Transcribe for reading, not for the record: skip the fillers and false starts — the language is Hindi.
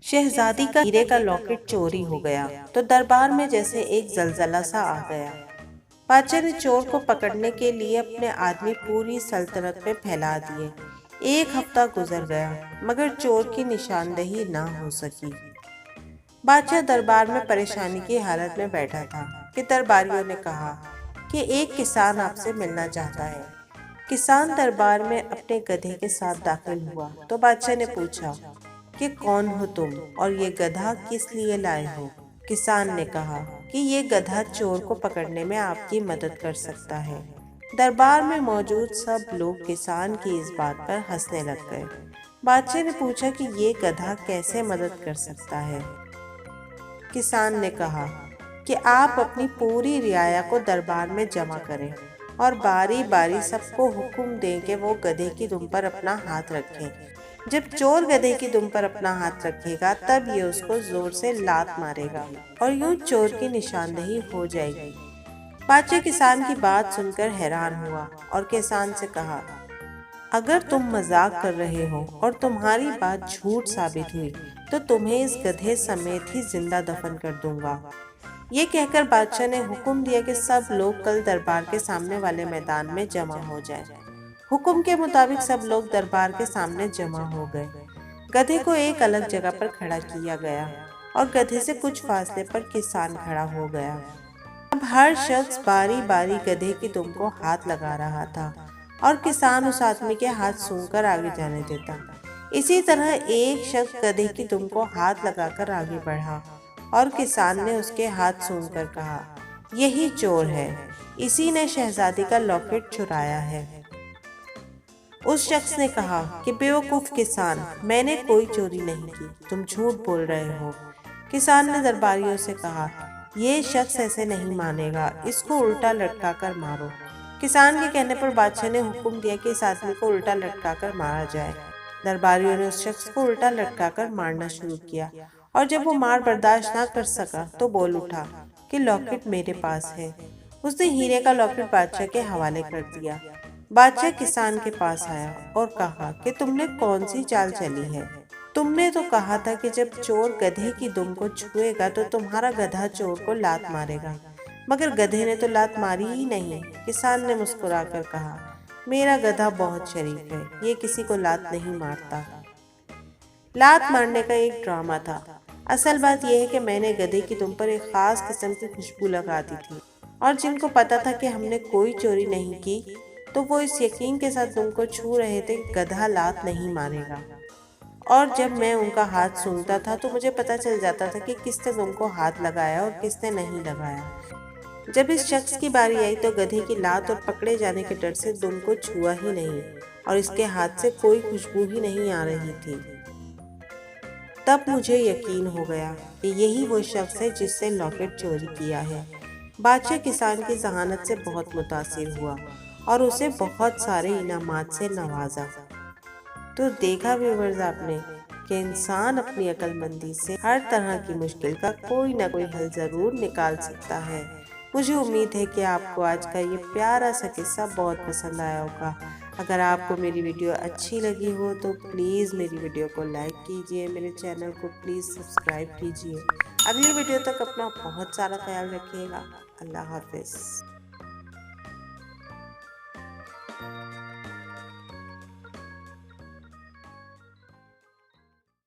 शहजादी का हीरे का लॉकेट चोरी हो गया तो दरबार में जैसे एक जलजला सा आ गया। बादशाह ने चोर को पकड़ने के लिए अपने आदमी पूरी सल्तनत में फैला दिए। एक हफ्ता गुजर गया मगर चोर की निशानदेही ना हो सकी। बादशाह दरबार में परेशानी की हालत में बैठा था कि दरबारियों ने कहा कि एक किसान आपसे मिलना चाहता है। किसान दरबार में अपने गधे के साथ दाखिल हुआ तो बादशाह ने पूछा कि कौन हो तुम और ये गधा किस लिए लाए हो। किसान ने कहा कि ये गधा चोर को पकड़ने में आपकी मदद कर सकता है। दरबार में मौजूद सब लोग किसान की इस बात पर हंसने लग गए। बादशाह ने पूछा कि ये गधा कैसे मदद कर सकता है। किसान ने कहा कि आप अपनी पूरी रियाया को दरबार में जमा करें और बारी बारी सबको हुक्म दें कि वो गधे की दुम पर अपना हाथ रखें। जब चोर गधे की दुम पर अपना हाथ रखेगा तब ये उसको जोर से लात मारेगा और यूं चोर की निशानदेही हो जाएगी। बादशाह किसान की बात सुनकर हैरान हुआ और किसान से कहा, अगर तुम मजाक कर रहे हो और तुम्हारी बात झूठ साबित हुई तो तुम्हें इस गधे समेत ही जिंदा दफन कर दूंगा। ये कहकर बादशाह ने हुक्म दिया कि सब लोग कल दरबार के सामने वाले मैदान में जमा हो जाएं। हुक्म के मुताबिक सब लोग दरबार के सामने जमा हो गए। गधे को एक अलग जगह पर खड़ा किया गया और गधे से कुछ फासले पर किसान खड़ा हो गया। अब हर शख्स बारी बारी गधे की दुम को हाथ लगा रहा था और किसान उस आदमी के हाथ सूंघकर आगे जाने देता। इसी तरह एक शख्स गधे की दुम को हाथ लगाकर आगे बढ़ा और किसान ने उसके हाथ सूंघकर कहा, यही चोर है, इसी ने शहजादी का लॉकेट चुराया है। उस शख्स ने कहा कि बेवकूफ किसान, मैंने कोई चोरी नहीं की, तुम झूठ बोल रहे हो। किसान ने दरबारियों से कहा, ये शख्स ऐसे नहीं मानेगा, इसको उल्टा लटका कर मारो। किसान के कहने पर बादशाह ने हुक्म दिया कि इस आदमी को उल्टा लटका कर मारा जाए। दरबारियों ने उस शख्स को उल्टा लटका कर मारना शुरू किया और जब वो मार बर्दाश्त ना कर सका तो बोल उठा कि लॉकेट मेरे पास है। उसने हीरे का लॉकेट बादशाह के हवाले कर दिया। बादशाह किसान के पास आया और कहा कि तुमने कौन सी चाल चली है। तुमने तो कहा था कि जब चोर गधे की दुम को छुएगा तो तुम्हारा गधा चोर को लात मारेगा, मगर गधे ने तो लात मारी ही नहीं। किसान ने मुस्कुराकर कहा, मेरा गधा बहुत शरीफ है, ये किसी को लात नहीं मारता। लात मारने का एक ड्रामा था। असल बात यह है कि मैंने गधे की दुम पर एक खास किस्म की खुशबू लगा दी थी और जिनको पता था कि हमने कोई चोरी नहीं की तो वो इस यकीन के साथ दुम को छू रहे थे गधा लात नहीं मारेगा। और जब मैं उनका हाथ सूंघता था तो मुझे पता चल जाता था कि किसने दुम को हाथ लगाया और किसने नहीं लगाया। जब इस शख्स की बारी आई तो गधे की लात और पकड़े जाने के डर से दुम को छुआ ही नहीं और इसके हाथ से कोई खुशबू ही नहीं आ रही थी। तब मुझे यकीन हो गया कि यही वो शख्स है जिससे लॉकेट चोरी किया है। बादशाह किसान की जहानत से बहुत मुतासिर हुआ और उसे बहुत सारे इनामात से नवाजा। तो देखा व्यूअर्स आपने कि इंसान अपनी अक्लमंदी से हर तरह की मुश्किल का कोई ना कोई हल ज़रूर निकाल सकता है। मुझे उम्मीद है कि आपको आज का ये प्यारा सा किस्सा बहुत पसंद आया होगा। अगर आपको मेरी वीडियो अच्छी लगी हो तो प्लीज़ मेरी वीडियो को लाइक कीजिए, मेरे चैनल को प्लीज़ सब्सक्राइब कीजिए। अगली वीडियो तक अपना बहुत सारा ख्याल रखिएगा। अल्लाह हाफिज़।